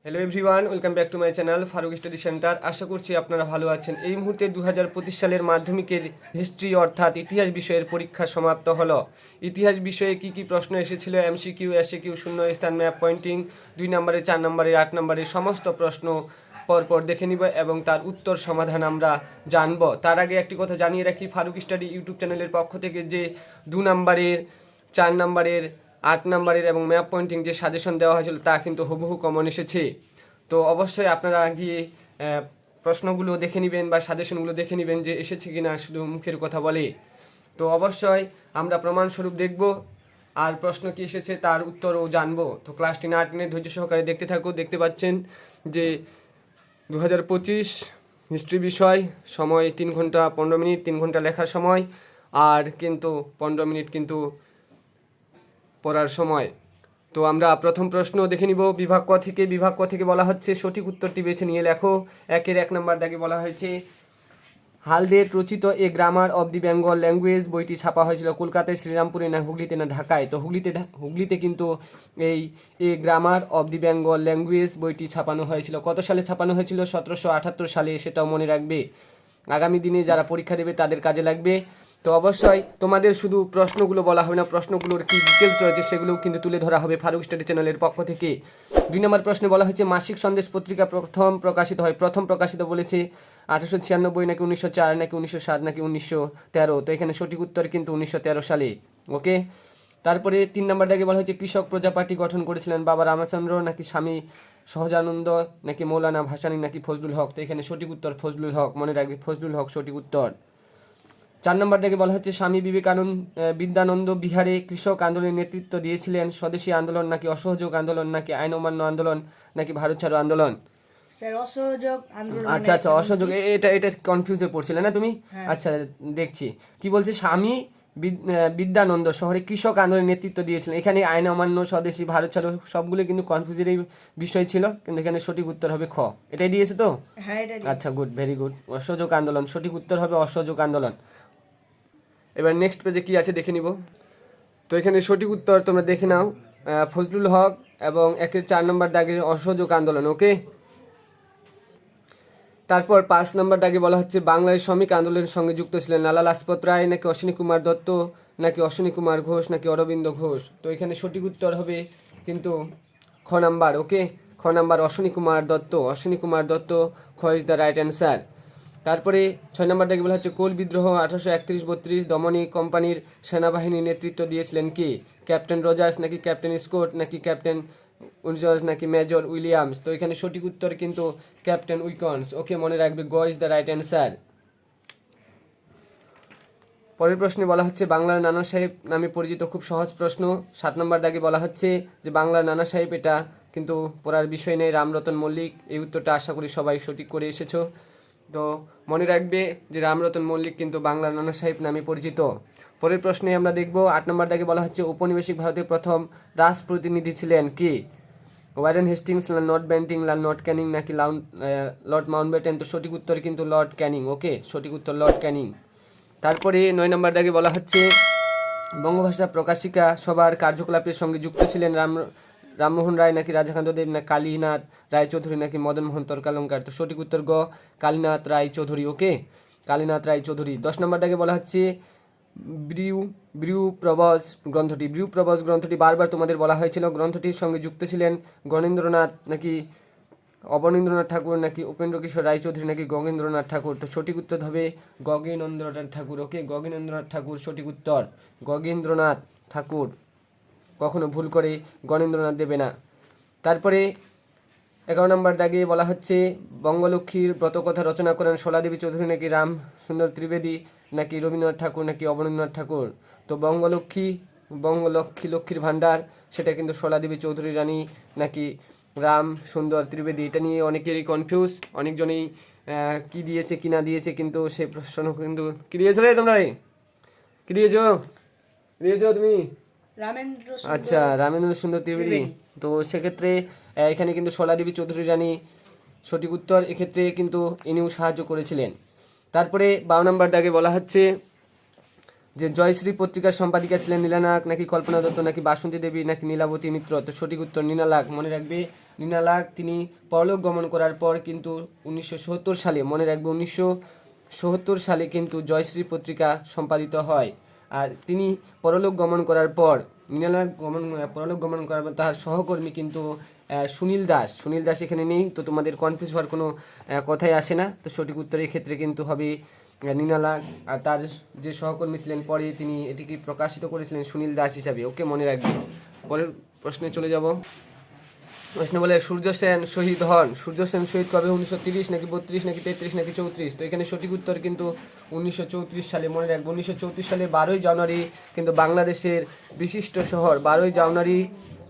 Hello everyone, welcome back to my channel Faruk study centre. আশা করছি আপনারা ভালো আছেন। এই মুহূর্তে 2025 সালের মাধ্যমিকের হিস্ট্রি অর্থাৎ ইতিহাস বিষয়ের পরীক্ষা সমাপ্ত হলো। ইতিহাস বিষয়ে কি কি প্রশ্ন এসেছিল, এমসিকিউ, এসএকিউ, শূন্য স্থান, ম্যাপ পয়েন্টিং, 2 নম্বরের, 4 নম্বরের, 8 নম্বরের সমস্ত প্রশ্ন পরপর দেখে নিব এবং তার উত্তর সমাধান আমরা জানব। তার আগে একটি কথা জানিয়ে রাখি, ফারুক স্টাডি ইউটিউব চ্যানেলের পক্ষ থেকে যে 2 নম্বরের, 4 নম্বরের, 8 নম্বরের এবং ম্যাপ পয়েন্টিং যে সাজেশন দেওয়া হয়েছিল তা কিন্তু হুবহু কমন এসেছে। তো অবশ্যই আপনারা গিয়ে প্রশ্নগুলো দেখে নেবেন বা সাজেশনগুলো দেখে নেবেন যে এসেছে কিনা, শুধু মুখের কথা বলে। তো অবশ্যই আমরা প্রমাণস্বরূপ দেখব আর প্রশ্ন কি এসেছে তার উত্তরও জানবো। তো ক্লাসটি না টেনে ধৈর্য সহকারে দেখতে থাকো। দেখতে পাচ্ছেন যে 2025 হিস্ট্রি বিষয়, সময় 3 ঘন্টা 15 মিনিট, 3 ঘন্টা লেখার সময় আর কিন্তু 15 মিনিট কিন্তু পড়ার সময়। তো আমরা প্রথম প্রশ্ন দেখে নিব বিভাগ ক থেকে। বিভাগ ক থেকে বলা হচ্ছে সঠিক উত্তরটি বেছে নিয়ে লেখো। 1 নম্বর দাগে বলা হয়েছে হালদেট রচিত A grammar of the Bengal language বইটি ছাপা হয়েছিল কলকাতায়, শ্রীরামপুরে, না হুগলিতে, না ঢাকায়। তো হুগলিতে কিন্তু এই A grammar of the Bengal language বইটি ছাপানো হয়েছিল। কত সালে ছাপানো হয়েছিল? 1778 সালে। সেটাও মনে রাখবে, আগামী দিনে যারা পরীক্ষা দেবে তাদের কাজে লাগবে। তো অবশ্যই তোমাদের শুধু প্রশ্নগুলো বলা হবে না, প্রশ্নগুলোর কি ডিটেলস রয়েছে সেগুলোও কিন্তু তুলে ধরা হবে ফারুক স্টাডি চ্যানেলের পক্ষ থেকে। 2 নম্বর প্রশ্নে বলা হয়েছে মাসিক সন্দেশ পত্রিকা প্রথম প্রকাশিত বলেছে 1896 নাকি 1904 নাকি 1907 নাকি 1913। তো এখানে সঠিক উত্তর কিন্তু 1913 সালে। ওকে। তারপরে 3 নম্বর দাগে বলা হয়েছে কৃষক প্রজা পার্টি গঠন করেছিলেন বাবা রামচন্দ্র নাকি স্বামী সহজানন্দ নাকি মৌলানা ভাসানী নাকি ফজলুল হক। তো এখানে সঠিক উত্তর ফজলুল হক, মনে রাখবে ফজলুল হক সঠিক উত্তর। 4 নম্বর থেকে বলা হচ্ছে স্বামী বিদ্যানন্দ বিহারে কৃষক আন্দোলনের নেতৃত্ব দিয়েছিলেন স্বদেশী আন্দোলন নাকি অসহযোগ আন্দোলন নাকি আইন অমান্য আন্দোলন নাকি ভারত ছাড়ো আন্দোলন। স্যার অসহযোগ আন্দোলন। আচ্ছা আচ্ছা, অসহযোগ, এটা কনফিউজে পড়ছিলে না তুমি? আচ্ছা দেখছি কি বলছে, স্বামী বিদ্যানন্দ শহরে কৃষক আন্দোলনের নেতৃত্ব দিয়েছিলেন। এখানে আইন অমান্য, স্বদেশী, ভারত ছাড়ো সবগুলো কিন্তু কনফিউজেরই বিষয় ছিল, কিন্তু এখানে সঠিক উত্তর হবে খ। এটাই দিয়েছে তো? হ্যাঁ এটা আচ্ছা গুড, ভেরি গুড। অসহযোগ আন্দোলন, সঠিক উত্তর হবে অসহযোগ আন্দোলন। এবার নেক্সট পেজে কি আছে দেখে নিব। তো এখানে সঠিক উত্তর তোমরা দেখে নাও, ফজলুল হক এবং 4 নম্বর দাগে অসহযোগ আন্দোলন। ওকে। তারপর 5 নম্বর দাগে বলা হচ্ছে বাংলায় শ্রমিক আন্দোলনের সঙ্গে যুক্ত ছিলেন লালা লাজপত রায় নাকি অশ্বিনী কুমার দত্ত নাকি অশ্বিনী কুমার ঘোষ নাকি অরবিন্দ ঘোষ। তো এখানে সঠিক উত্তর হবে কিন্তু খ নাম্বার। ওকে, খ নাম্বার অশ্বিনী কুমার দত্ত। অশ্বিনী কুমার দত্ত, খ ইজ দ্য রাইট অ্যান্সার। তারপরে 6 নম্বর দাগে বলা হচ্ছে কোল বিদ্রোহ 1831-32 দমনী কোম্পানির সেনাবাহিনীর নেতৃত্ব দিয়েছিলেন কে? ক্যাপ্টেন রজার্স নাকি ক্যাপ্টেন স্কট নাকি ক্যাপ্টেন উইজর্স নাকি মেজর উইলিয়ামস। তো এখানে সঠিক উত্তর কিন্তু ক্যাপ্টেন উইকন্স। ওকে, মনে রাখবে গ ইজ দ্য রাইট অ্যান্সার। পরের প্রশ্নে বলা হচ্ছে বাংলার নানা সাহেব নামে পরিচিত, খুব সহজ প্রশ্ন। 7 নম্বর দাগে বলা হচ্ছে যে বাংলার নানা সাহেব, এটা কিন্তু পড়ার বিষয় নেই, রামরতন মল্লিক। এই উত্তরটা আশা করি সবাই সঠিক করে এসেছো। তো মনে রাখবে যে রামরতন মল্লিক কিন্তু বাংলার নানা সাহেব নামে পরিচিত। পরের প্রশ্নে আমরা দেখব 8 নম্বর দাগে বলা হচ্ছে ঔপনিবেশিক ভারতের প্রথম রাজপ্রতিনিধি ছিলেন কে? Warren Hastings, Lord Bentinck, Lord Canning নাকি লর্ড মাউন্টব্যাটেন। তো সঠিক উত্তর কিন্তু লর্ড ক্যানিং। ওকে, সঠিক উত্তর লর্ড ক্যানিং। তারপরে 9 নম্বর দাগে বলা হচ্ছে বঙ্গভাষা প্রকাশিকা সভার কার্যকলাপের সঙ্গে যুক্ত ছিলেন রামমোহন রায় নাকি রাধাকান্ত দেব না কালীনাথ রায়চৌধুরী নাকি মদনমোহন তর্কালঙ্কার। তো সঠিক উত্তর গ কালীনাথ রায়চৌধুরী। ওকে, কালীনাথ রায়চৌধুরী। 10 নম্বর দাগে বলা হচ্ছে ব্রিউ প্রবজ গ্রন্থটি বারবার তোমাদের বলা হয়েছিল, গ্রন্থটির সঙ্গে যুক্ত ছিলেন গণেন্দ্রনাথ নাকি অবনীন্দ্রনাথ ঠাকুর নাকি উপেন্দ্র কিশোর রায়চৌধুরী নাকি গগেন্দ্রনাথ ঠাকুর। তো সঠিক উত্তর হবে গগেন্দ্রনাথ ঠাকুর। ওকে, গগেন্দ্রনাথ ঠাকুর সঠিক উত্তর, গগেন্দ্রনাথ ঠাকুর। কখনো ভুল করে গণেন্দ্রনাথ দেবে না। তারপরে 11 নম্বর দাগে বলা হচ্ছে বঙ্গলক্ষ্মীর ব্রতকথা রচনা করেন শোলাদেবী চৌধুরী নাকি রাম সুন্দর ত্রিবেদী নাকি রবীন্দ্রনাথ ঠাকুর নাকি অবনীন্দ্রনাথ ঠাকুর। তো লক্ষ্মীর ভাণ্ডার, সেটা কিন্তু শোলাদেবী চৌধুরী রানী নাকি রাম সুন্দর ত্রিবেদী। এটা নিয়ে অনেকেরই কনফিউজ, অনেকজনেই কি দিয়েছে কি না দিয়েছে, কিন্তু সেই প্রশ্ন কিন্তু কি দিয়েছো রে তোমরা? কি দিয়েছো তুমি? আচ্ছা, রামেন্দ্র সুন্দর ত্রিবেদী। তো সেক্ষেত্রে এখানে কিন্তু শোলাদেবী চৌধুরী রানী সঠিক উত্তর, এক্ষেত্রে কিন্তু ইনিও সাহায্য করেছিলেন। তারপরে 12 নম্বর দাগে বলা হচ্ছে যে জয়শ্রী পত্রিকার সম্পাদিকা ছিলেন নীলানাগ নাকি কল্পনা দত্ত নাকি বাসন্তী দেবী নাকি নীলাবতী মিত্র? তো সঠিক উত্তর নীলালাগ। মনে রাখবে নীলালাগ তিনি পরলোক গমন করার পর কিন্তু 1977 সালে, মনে রাখবে 1977 সালে কিন্তু জয়শ্রী পত্রিকা সম্পাদিত হয়। আর তিনি পরলোক গমন করার পর পরলোক গমন করার পর তার সহকর্মী কিন্তু সুনীল দাস এখানে নেই, তো তোমাদের কনফিউজ হওয়ার কোনো কথাই আসে না। তো সঠিক উত্তরের ক্ষেত্রে কিন্তু হবে নীলালাগ। আর তার যে সহকর্মী ছিলেন পরে তিনি এটিকে প্রকাশিত করেছিলেন সুনীল দাস হিসাবে। ওকে, মনে রাখবে। পরের প্রশ্নে চলে যাব। প্রশ্ন বলে সূর্য সেন শহীদ হন। সূর্য সেন শহীদ কবে? 1930 নাকি 32 নাকি 33 নাকি 34? তো এখানে সঠিক উত্তর কিন্তু 1934 সালে। মনে রাখবো 1934 সালে 12ই জানুয়ারি কিন্তু বাংলাদেশের বিশিষ্ট শহর 12ই জানুয়ারি,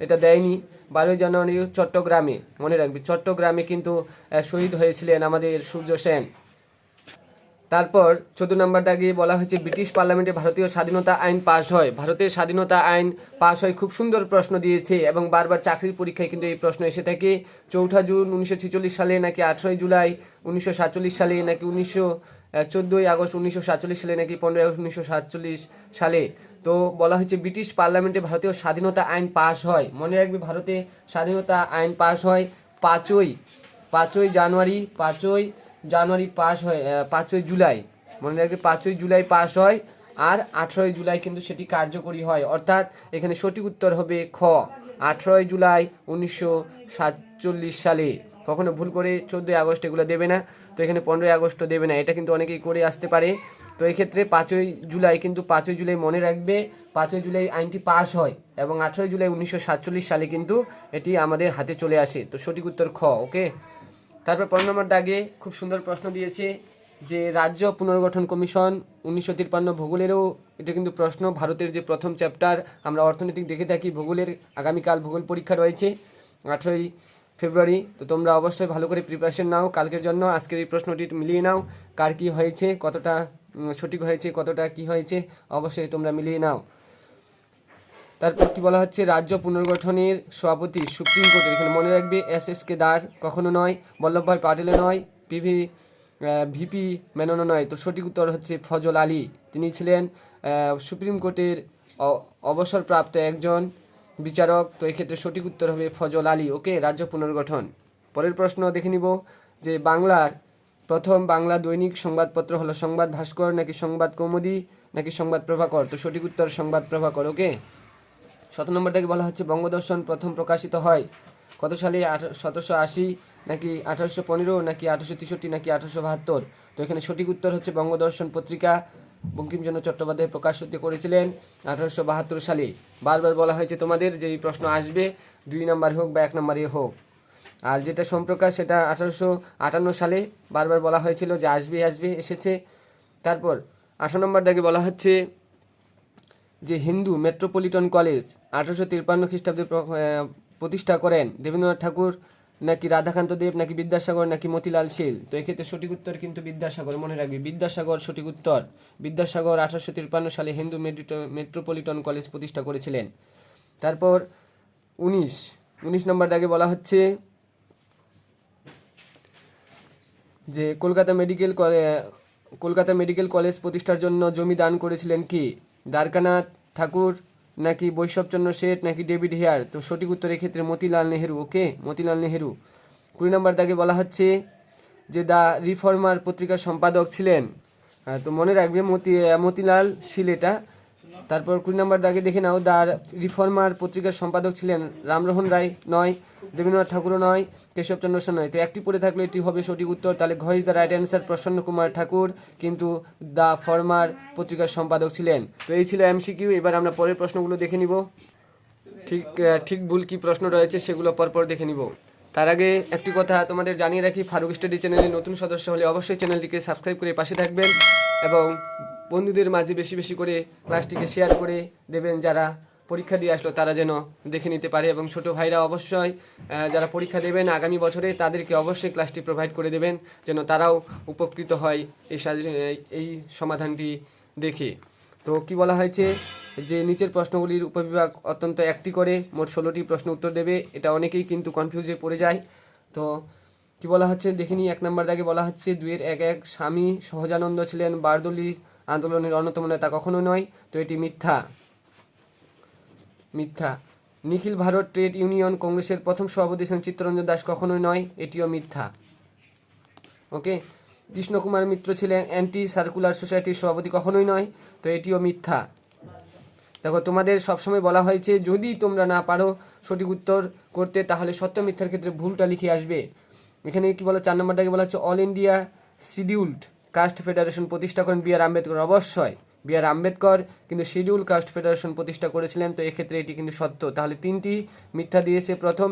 এটা দেয়নি, 12ই জানুয়ারি চট্টগ্রামে, মনে রাখবি চট্টগ্রামে কিন্তু শহীদ হয়েছিলেন আমাদের সূর্য সেন। তারপর 14 নম্বর দাগে বলা হয়েছে ব্রিটিশ পার্লামেন্টে ভারতীয় স্বাধীনতা আইন পাশ হয়। ভারতের স্বাধীনতা আইন পাশ হয়, খুব সুন্দর প্রশ্ন দিয়েছে এবং বারবার চাকরির পরীক্ষায় কিন্তু এই প্রশ্ন এসে থাকে। 4 জুন 1946 সালে নাকি 18 জুলাই 1947 সালে নাকি 14 আগস্ট 1947 সালে নাকি 15 আগস্ট 1947 সালে? তো বলা হয়েছে ব্রিটিশ পার্লামেন্টে ভারতীয় স্বাধীনতা আইন পাশ হয়। মনে রাখবে ভারতে স্বাধীনতা আইন পাশ হয় 5ই জানুয়ারি পাস হয়, 5ই জুলাই, মনে রাখবে 5ই জুলাই পাস হয় আর 18ই জুলাই কিন্তু সেটি কার্যকরী হয়। অর্থাৎ এখানে সঠিক উত্তর হবে খ, 18ই জুলাই 1947 সালে। কখনো ভুল করে 14ই আগস্ট এগুলো দেবে না, তো এখানে 15ই আগস্টও দেবে না, এটা কিন্তু অনেকেই করে আসতে পারে। তো এই ক্ষেত্রে 5ই জুলাই কিন্তু 5ই জুলাই মনে রাখবে 5ই জুলাই আইনটি পাস হয় এবং 18ই জুলাই 1947 সালে কিন্তু এটি আমাদের হাতে চলে আসে। তো সঠিক উত্তর খ। ওকে, তারপর 15 নম্বর দাগে খুব সুন্দর প্রশ্ন দিয়েছে যে রাজ্য পুনর্গঠন কমিশন 1953 ভূগোলেরও এটা কিন্তু প্রশ্ন। ভারতের যে প্রথম চ্যাপ্টার আমরা অর্থনৈতিক দেখে থাকি, ভূগোলের আগামীকাল ভূগোল পরীক্ষা রয়েছে 18ই ফেব্রুয়ারি। তো তোমরা অবশ্যই ভালো করে প্রিপারেশন নাও কালকের জন্য। আজকের এই প্রশ্নটি মিলিয়ে নাও, কার কী হয়েছে, কতটা সঠিক হয়েছে, কতটা কি হয়েছে, অবশ্যই তোমরা মিলিয়ে নাও। তারপর কি বলা হচ্ছে রাজ্য পুনর্গঠনের সভাপতি সুপ্রিম কোর্টের, এখানে মনে রাখবে SSK দাস, কখনো নয়, বল্লভভাই পাটেলও নয়, ভিপি মেননও নয়। তো সঠিক উত্তর হচ্ছে ফজল আলী, তিনি ছিলেন সুপ্রিম কোর্টের অবসরপ্রাপ্ত একজন বিচারক। তো এক্ষেত্রে সঠিক উত্তর হবে ফজল আলী। ওকে, রাজ্য পুনর্গঠন। পরের প্রশ্ন দেখে নিব যে বাংলার প্রথম বাংলা দৈনিক সংবাদপত্র হলো সংবাদ ভাস্কর নাকি সংবাদ কৌমুদী নাকি সংবাদ প্রভাকর? তো সঠিক উত্তর সংবাদ প্রভাকর। ওকে, 17 নম্বরটাকে বলা হচ্ছে বঙ্গদর্শন প্রথম প্রকাশিত হয় কত সালে? 1780 নাকি 1815 নাকি 1863 নাকি 1872? তো এখানে সঠিক উত্তর হচ্ছে বঙ্গদর্শন পত্রিকা বঙ্কিমচন্দ্র চট্টোপাধ্যায় প্রকাশিত করেছিলেন 1872 সালে। বারবার বলা হয়েছে তোমাদের যে এই প্রশ্ন আসবে 2 নম্বরে হোক বা 1 নম্বরে হোক। আর যেটা সম্প্রকাশ সেটা 1858 সালে, বারবার বলা হয়েছিল যে আসবে, এসেছে। তারপর 18 নম্বর দাগে বলা হচ্ছে যে হিন্দু মেট্রোপলিটন কলেজ 1853 খ্রিস্টাব্দে প্রতিষ্ঠা করেন দেবেন্দ্রনাথ ঠাকুর নাকি রাধাকান্ত দেব নাকি বিদ্যাসাগর নাকি মতিলাল শীল? তো এক্ষেত্রে সঠিক উত্তর কিন্তু বিদ্যাসাগর, মনে রাখবি বিদ্যাসাগর সঠিক উত্তর। বিদ্যাসাগর 1853 সালে হিন্দু মেট্রোপলিটন কলেজ প্রতিষ্ঠা করেছিলেন। তারপর 19 নম্বর দাগে বলা হচ্ছে যে কলকাতা মেডিকেল কলেজ প্রতিষ্ঠার জন্য জমি দান করেছিলেন কি? দ্বারকানাথ ঠাকুর নাকি বৈষ্ণবচন্দ্র শেঠ নাকি ডেভিড হেয়ার? তো সঠিক উত্তর এক্ষেত্রে মতিলাল নেহেরু। ওকে, মতিলাল নেহেরু। 20 নম্বর দাগে বলা হচ্ছে যে দ্য রিফর্মার পত্রিকার সম্পাদক ছিলেন, তো মনে রাখবে মতিলাল শীল এটা। তারপর 20 নম্বর দাগে দেখে নাও দ্য রিফর্মার পত্রিকার সম্পাদক ছিলেন রামমোহন রায় নয়, দেবেন্দ্রনাথ ঠাকুরও নয়, কেশবচন্দ্র সেন নয়। তো একটি পড়ে থাকলে এটি হবে সঠিক উত্তর। তাহলে ঘ ইজ দ্য রাইট অ্যান্সার। প্রসন্ন কুমার ঠাকুর কিন্তু দ্য ফরমার পত্রিকার সম্পাদক ছিলেন। তো এই ছিল MCQ। এবার আমরা পরের প্রশ্নগুলো দেখে নিব, ঠিক ভুল কি প্রশ্ন রয়েছে সেগুলো পরপর দেখে নিব। তার আগে একটি কথা তোমাদের জানিয়ে রাখি, ফারুক স্টাডি চ্যানেলে নতুন সদস্য হলে অবশ্যই চ্যানেলটিকে সাবস্ক্রাইব করে পাশে থাকবেন এবং বন্ধুদের মাঝে বেশি বেশি করে ক্লাসটিকে শেয়ার করে দেবেন, যারা পরীক্ষা দিয়ে আসলো তারা যেন দেখে নিতে পারে। এবং ছোটো ভাইরা অবশ্যই যারা পরীক্ষা দেবেন আগামী বছরে তাদেরকে অবশ্যই ক্লাসটি প্রোভাইড করে দেবেন, যেন তারাও উপকৃত হয় এই সমাধানটি দেখে। তো কি বলা হয়েছে যে নিচের প্রশ্নগুলির উপবিভাগ অত্যন্ত একটি করে মোট 16টি প্রশ্ন উত্তর দেবে। এটা অনেকেই কিন্তু কনফিউজে পড়ে যায়। তো কি বলা হচ্ছে দেখে নিই। 1 নম্বর দাগে বলা হচ্ছে 2-1-1 স্বামী সহজানন্দ ছিলেন বারদৌলি আন্দোলনের অন্যতম নেতা কখনো নয়, তো এটি মিথ্যা। মিথ্যা। নিখিল ভারত ট্রেড ইউনিয়ন কংগ্রেসের প্রথম সভাপতি ছিলেন চিত্তরঞ্জন দাস কখনোই নয়, এটিও মিথ্যা। ওকে। কৃষ্ণকুমার মিত্র ছিলেন অ্যান্টি সার্কুলার সোসাইটির সভাপতি কখনোই নয়, তো এটিও মিথ্যা। দেখো তোমাদের সবসময় বলা হয়েছে যদি তোমরা না পারো সঠিক উত্তর করতে তাহলে সত্য মিথ্যার ক্ষেত্রে ভুলটা লিখে আসবে। এখানে কি বলা 4 নম্বরটাকে বলা হচ্ছে all India scheduled caste federation প্রতিষ্ঠা করেন বি আর আম্বেদকর। অবশ্যই বি আর আম্বেদকর কিন্তু শিডিউল কাস্ট ফেডারেশন প্রতিষ্ঠা করেছিলেন, তো এক্ষেত্রে এটি কিন্তু সত্য। তাহলে 3টি মিথ্যা দিয়েছে প্রথম,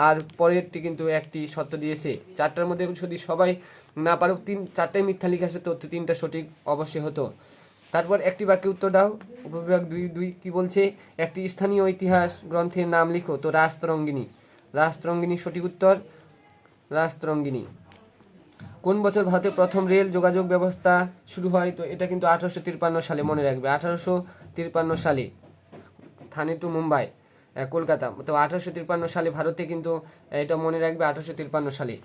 আর পরেরটি কিন্তু একটি সত্য দিয়েছে। 4টার মধ্যে যদি সবাই না পারো 4টাই মিথ্যা লিখে আসে তো 3টা সঠিক অবশ্যই হতো। তারপর একটি বাক্যে উত্তর দাও। উপবিভাগ 2 কি বলছে, একটি স্থানীয় ইতিহাস গ্রন্থের নাম লিখো, তো রাজতরঙ্গিনী। রাজতরঙ্গিনী সঠিক উত্তর, রাজতরঙ্গিনী। কোন বছর ভারতে প্রথম রেল যোগাযোগ ব্যবস্থা শুরু হয়, তো এটা কিন্তু 1853 সালে, মনে রাখবে 1853 সালে। থানে টু মুম্বাই, কলকাতা, তো 1853 সালে ভারতে কিন্তু এটা মনে রাখবে 1853 সালে।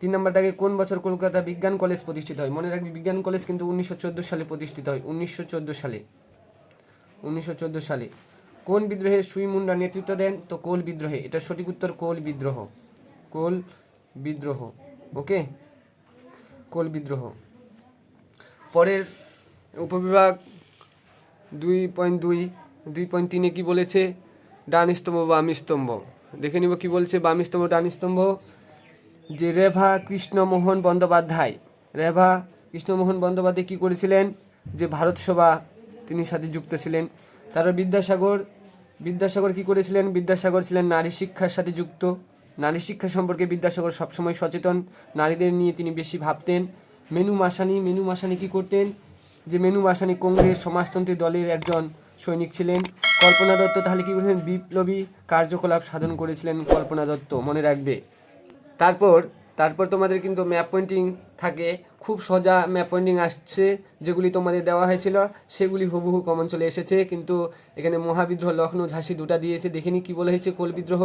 3 নম্বরটাকে কোন বছর কলকাতা বিজ্ঞান কলেজ প্রতিষ্ঠিত হয়, মনে রাখবি বিজ্ঞান কলেজ কিন্তু 1914 সালে প্রতিষ্ঠিত হয়, 1914 সালে। 1914 সালে। কোন বিদ্রোহে সুই মুন্ডা নেতৃত্ব দেন, তো কোল বিদ্রোহে, এটা সঠিক উত্তর কোল বিদ্রোহ। কোল বিদ্রোহ। ওকে, কোল বিদ্রোহ। পরের উপবিভাগ 2.2 2.3 কি বলেছে, ডান স্তম্ভ বাম স্তম্ভ। দেখে নিব কি বলছে, বাম স্তম্ভ ডান স্তম্ভ। যে রেভা কৃষ্ণমোহন বন্দ্যোপাধ্যায়, রেভা কৃষ্ণমোহন বন্দ্যোপাধ্যায় কী করেছিলেন, যে ভারত সভা তিনি সাথে যুক্ত ছিলেন। তারপর বিদ্যাসাগর কী করেছিলেন, বিদ্যাসাগর ছিলেন নারী শিক্ষার সাথে যুক্ত। নারী শিক্ষা সম্পর্কে বিদ্যাসাগর সবসময় সচেতন, নারীদের নিয়ে তিনি বেশি ভাবতেন। মেনু মাসানি কী করতেন, যে মেনু মাসানি কংগ্রেস সমাজতন্ত্রী দলের একজন সৈনিক ছিলেন। কল্পনা দত্ত তাহলে কী করেছিলেন, বিপ্লবী কার্যকলাপ সাধন করেছিলেন কল্পনা দত্ত, মনে রাখবে। তারপর তোমাদের কিন্তু ম্যাপ পয়েন্টিং থাকে, খুব সোজা ম্যাপ পয়েন্টিং আসছে, যেগুলি তোমাদের দেওয়া হয়েছিল সেগুলি হুবহু কমন চলে এসেছে, কিন্তু এখানে মহাবিদ্রোহ লখনৌ ঝাঁসি দুটা দিয়েছে। দেখিনি কি বলা হয়েছে, কোল বিদ্রোহ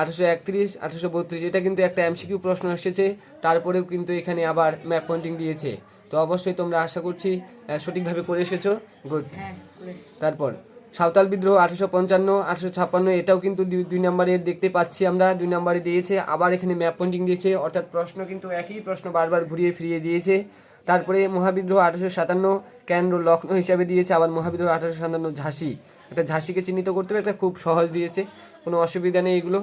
1831 1832, এটা কিন্তু একটা এমসিকিউ প্রশ্ন এসেছে, তারপরেও কিন্তু এখানে আবার ম্যাপ পয়েন্টিং দিয়েছে। তো অবশ্যই তোমরা আশা করছি সঠিকভাবে করে এসেছো, গুড। তারপর সাঁওতাল বিদ্রোহ 1855 1856, এটাও কিন্তু 2 নম্বরে দেখতে পাচ্ছি আমরা, 2 নম্বরে দিয়েছে। আবার এখানে ম্যাপ পয়েন্টিং দিয়েছে, অর্থাৎ প্রশ্ন কিন্তু একই প্রশ্ন বারবার ঘুরিয়ে ফিরিয়ে দিয়েছে। তারপরে মহাবিদ্রোহ 1857 কেন্দ্র লখনৌ হিসাবে দিয়েছে, আবার মহাবিদ্রোহ 1857 ঝাঁসি, একটা ঝাঁসিকে চিহ্নিত করতে হবে, একটা খুব সহজ দিয়েছে, কোনো অসুবিধা নেই এগুলো।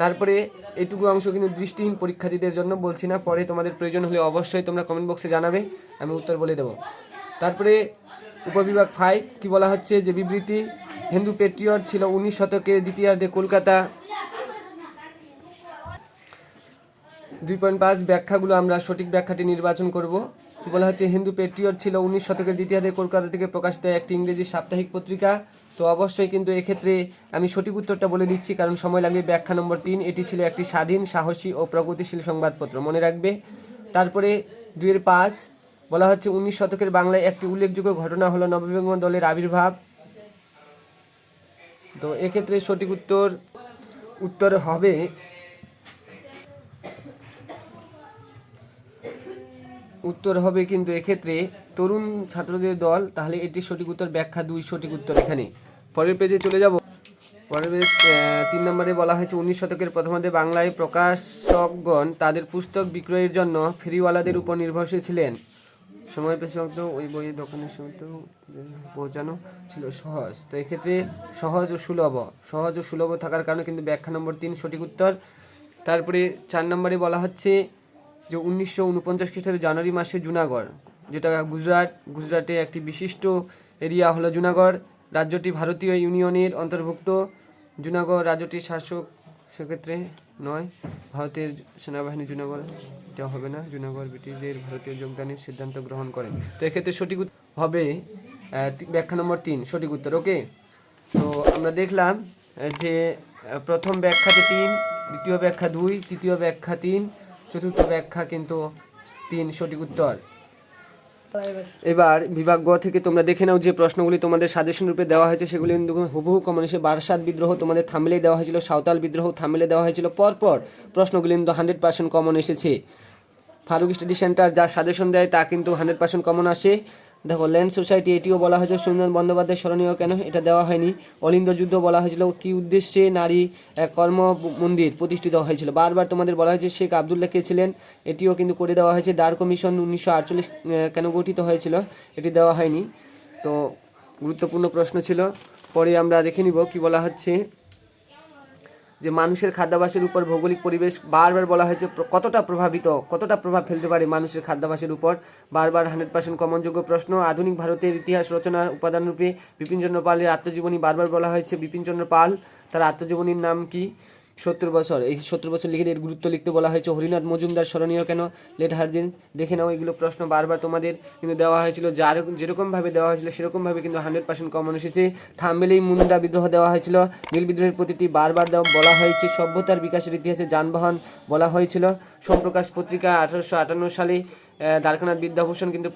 তারপরে এটুকু অংশ কিন্তু দৃষ্টিহীন পরীক্ষার্থীদের জন্য, বলছি না, পরে তোমাদের প্রয়োজন হলে অবশ্যই তোমরা কমেন্ট বক্সে জানাবে, আমি উত্তর বলে দেবো। তারপরে উপবিভাগ 5 কি বলা হচ্ছে, যে বিবৃতি হিন্দু পেট্রিয়ট ছিল 19 শতকের দ্বিতীয়ার্ধে কলকাতা। 2.5 ব্যাখ্যাগুলো আমরা সঠিক ব্যাখ্যাটি নির্বাচন করব। কি বলা হচ্ছে, হিন্দু পেট্রিয়ট ছিল 19 শতকের দ্বিতীয়ার্ধে কলকাতা থেকে প্রকাশিত একটি ইংরেজি সাপ্তাহিক পত্রিকা। তো অবশ্যই কিন্তু এক্ষেত্রে আমি সঠিক উত্তরটা বলে দিচ্ছি, কারণ সময় লাগবে। ব্যাখ্যা নম্বর 3, এটি ছিল একটি স্বাধীন, সাহসী ও প্রগতিশীল সংবাদপত্র, মনে রাখবে। তারপরে 2.5 বলা হচ্ছে 19 শতকের বাংলায় একটি উল্লেখযোগ্য ঘটনা হলো নববঙ্গ দলের আবির্ভাব। তো এক্ষেত্রে সঠিক উত্তর হবে কিন্তু এক্ষেত্রে তরুণ ছাত্রদের দল, তাহলে এটি সঠিক উত্তর, ব্যাখ্যা 2 সঠিক উত্তর এখানে। পরের পেজে চলে যাব। পরের পেজ 3 নম্বরে বলা হয়েছে 19 শতকের প্রথমার্ধে বাংলায় প্রকাশকগণ তাদের পুস্তক বিক্রয়ের জন্য ফেরিওয়ালাদের উপর নির্ভরশীল ছিলেন। সময় পেশি ওই বইয়ের দোকানের সময় তো পৌঁছানো ছিল সহজ, তো এক্ষেত্রে সহজ ও সুলভ থাকার কারণে কিন্তু ব্যাখ্যা নম্বর 3 সঠিক উত্তর। তারপরে 4 নম্বরে বলা হচ্ছে যে 1949 খ্রিস্টাব্দে জানুয়ারি মাসে জুনাগড়, যেটা গুজরাটে একটি বিশিষ্ট এরিয়া হলো জুনাগড়, রাজ্যটি ভারতীয় ইউনিয়নের অন্তর্ভুক্ত। জুনাগড় রাজ্যটির শাসক সেক্ষেত্রে নয়, ভারতের সেনাবাহিনী জুনাগড়, এটা হবে না। জুনাগড় ব্রিটিশদের ভারতীয় যোগদানের সিদ্ধান্ত গ্রহণ করেন, তো এক্ষেত্রে সঠিক হবে ব্যাখ্যা নম্বর 3 সঠিক উত্তর। ওকে, তো আমরা দেখলাম যে প্রথম ব্যাখ্যাতে 3, দ্বিতীয় ব্যাখ্যা 2, তৃতীয় ব্যাখ্যা 3, চতুর্থ ব্যাখ্যা কিন্তু 3 সঠিক উত্তর। এবার বিভাগ গ থেকে তোমরা দেখে নাও যে প্রশ্নগুলি তোমাদের সাজেশন রূপে দেওয়া হয়েছে সেগুলি কিন্তু হুবহু কমন এসে। বারাসাত বিদ্রোহ তোমাদের থামেলে দেওয়া হয়েছিল, সাঁওতাল বিদ্রোহ থামেলে দেওয়া হয়েছিল, পরপর প্রশ্নগুলি কিন্তু 100% কমন এসেছে। ফারুক স্টাডি সেন্টার যা সাজেশন দেয় তা কিন্তু 100% কমন আসে। দেখো ল্যান্ড সোসাইটি, এটিও বলা হয়েছে সুন্দর বন্দ্যোপাধ্যায় স্মরণীয় কেন, এটা দেওয়া হয়নি। অলিন্দ যুদ্ধ বলা হয়েছিল কি উদ্দেশ্যে নারী কর্ম মন্দির প্রতিষ্ঠিত হয়েছিল, বারবার তোমাদের বলা হয়েছে শেখ আবদুল্লাহ কে ছিলেন, এটিও কিন্তু করে দেওয়া হয়েছে। দার কমিশন 1948 কেন গঠিত হয়েছিল, এটি দেওয়া হয়নি। তো গুরুত্বপূর্ণ প্রশ্ন ছিল। পরে আমরা দেখে নিব কি বলা হচ্ছে, যে মানুষের খাদ্যাভ্যাসের উপর ভৌগোলিক পরিবেশ বারবার বলা হয়েছে কতটা প্রভাব ফেলতে পারে মানুষের খাদ্যাভ্যাসের উপর, বারবার 100% কমনযোগ্য প্রশ্ন। আধুনিক ভারতের ইতিহাস রচনার উপাদানরূপে বিপিনচন্দ্র পালের আত্মজীবনী বারবার বলা হয়েছে, বিপিনচন্দ্র পাল তার আত্মজীবনীর নাম কি, 70 বছর, এই 70 বছর লিখে এর গুরুত্ব লিখতে বলা হয়েছে। হরিনাথ মজুমদার স্মরণীয় কেন, লেট হার্জেন, দেখে নাও এগুলো প্রশ্ন বারবার তোমাদের কিন্তু দেওয়া হয়েছিল, যার যেরকমভাবে দেওয়া হয়েছিল সেরকমভাবে কিন্তু 100% কমন এসেছে। থাম্বেলেই মুন্ডা বিদ্রোহ দেওয়া হয়েছিল, নীল বিদ্রোহের প্রতিটি বারবার বলা হয়েছে। সভ্যতার বিকাশের ইতিহাসে যানবাহন বলা হয়েছিল। সোমপ্রকাশ পত্রিকা 1858 সালে দ্বারকানাথ বিদ্যাভূষণ কিন্তু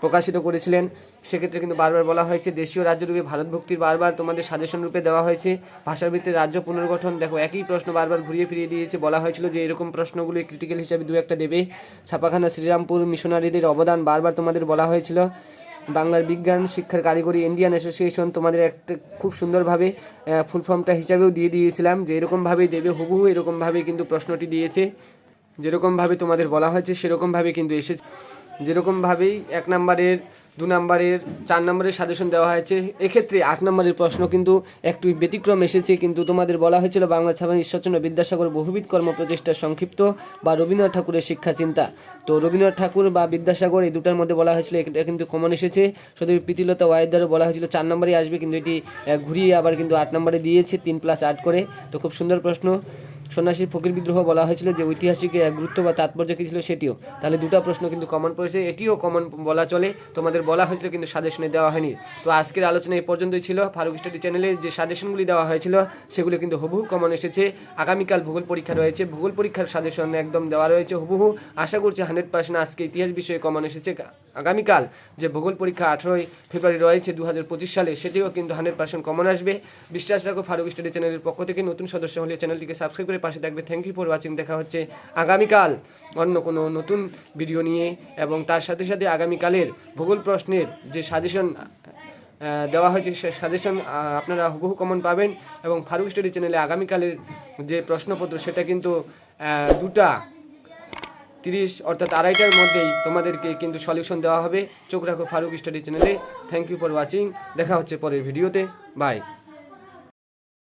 প্রকাশিত করেছিলেন, সেক্ষেত্রে কিন্তু বারবার বলা হয়েছে। দেশীয় রাজ্যরূপে ভারত ভক্তির বারবার তোমাদের সাজেশন রূপে দেওয়া হয়েছে। ভাষার ভিত্তিতে রাজ্য পুনর্গঠন, দেখো একই প্রশ্ন বারবার ঘুরিয়ে ফিরিয়ে দিয়েছে, বলা হয়েছিল যে এরকম প্রশ্নগুলি ক্রিটিক্যাল হিসাবে দু একটা দেবে। ছাপাখানা শ্রীরামপুর মিশনারিদের অবদান বারবার তোমাদের বলা হয়েছিল। বাংলার বিজ্ঞান শিক্ষার কারিগরি ইন্ডিয়ান অ্যাসোসিয়েশন তোমাদের একটা খুব সুন্দরভাবে ফুল ফর্মটা হিসাবেও দিয়ে দিয়েছিলাম, যে এরকমভাবেই দেবে, হুবহু এরকমভাবেই কিন্তু প্রশ্নটি দিয়েছে, যেরকমভাবে তোমাদের বলা হয়েছে সেরকমভাবে কিন্তু এসেছে। যেরকমভাবেই 1 নম্বরের 2 নম্বরের 4 নম্বরের সাজেশন দেওয়া হয়েছে, এক্ষেত্রে 8 নম্বরের প্রশ্ন কিন্তু একটু ব্যতিক্রম এসেছে। কিন্তু তোমাদের বলা হয়েছিল বাংলা ছাপাখানা ঈশ্বরচন্দ্র বিদ্যাসাগর বহুবিধ কর্ম প্রচেষ্টার সংক্ষিপ্ত, বা রবীন্দ্রনাথ ঠাকুরের শিক্ষা চিন্তা। তো রবীন্দ্রনাথ ঠাকুর বা বিদ্যাসাগর এই দুটার মধ্যে বলা হয়েছিল, এটা কিন্তু কমন এসেছে। শুধু প্রীতিলতা ওয়াইদারও বলা হয়েছিল 4 নম্বরে আসবে, কিন্তু এটি ঘুরিয়ে আবার কিন্তু 8 নম্বরে দিয়েছে 3+8 করে। তো খুব সুন্দর প্রশ্ন। সন্ন্যাসী ফকির বিদ্রোহ বলা হয়েছিল, যে ঐতিহাসিক গুরুত্ব বা তাৎপর্য কী ছিল সেটিও, তাহলে দুটো প্রশ্ন কিন্তু কমন পড়েছে, এটিও কমন বলা চলে, তোমাদের বলা হয়েছিল কিন্তু সাজেশনে দেওয়া হয়নি। তো আজকের আলোচনা এই পর্যন্তই ছিল। ফারুক স্টাডি চ্যানেলে যে সাজেশনগুলি দেওয়া হয়েছিল সেগুলো কিন্তু হুবহু কমন এসেছে। আগামীকাল ভূগোল পরীক্ষা রয়েছে, ভূগোল পরীক্ষার সাজেশন একদম দেওয়া রয়েছে হুবহু। আশা করছি 100% আজকে ইতিহাস বিষয়ে কমন এসেছে। আগামীকাল যে ভূগোল পরীক্ষা 18 ফেব্রুয়ারি রয়েছে 2025 সালে, সেটিও কিন্তু 100% কমন আসবে। বিশ্বাস রাখো ফারুক স্টাডি চ্যানেলের পক্ষ থেকে। নতুন সদস্য হলে চ্যানেলটিকে সাবস্ক্রাইব করে পাশে থাকবে। Thank you for watching. দেখা হচ্ছে আগামীকাল অন্য কোনো নতুন ভিডিও নিয়ে, এবং তার সাথে সাথে আগামীকালের ভূগোল প্রশ্নের যে সাজেশন দেওয়া হয়েছে সে সাজেশন আপনারা হুবহু কমন পাবেন। এবং ফারুক স্টাডি চ্যানেলে আগামীকালের যে প্রশ্নপত্র সেটা কিন্তু 2:30 অর্থাৎ 2:30টার মধ্যেই তোমাদেরকে কিন্তু সলিউশন দেওয়া হবে। চোখ রাখো ফারুক স্টাডি চ্যানেলে। Thank you for watching. দেখা হচ্ছে পরের ভিডিওতে। বাই।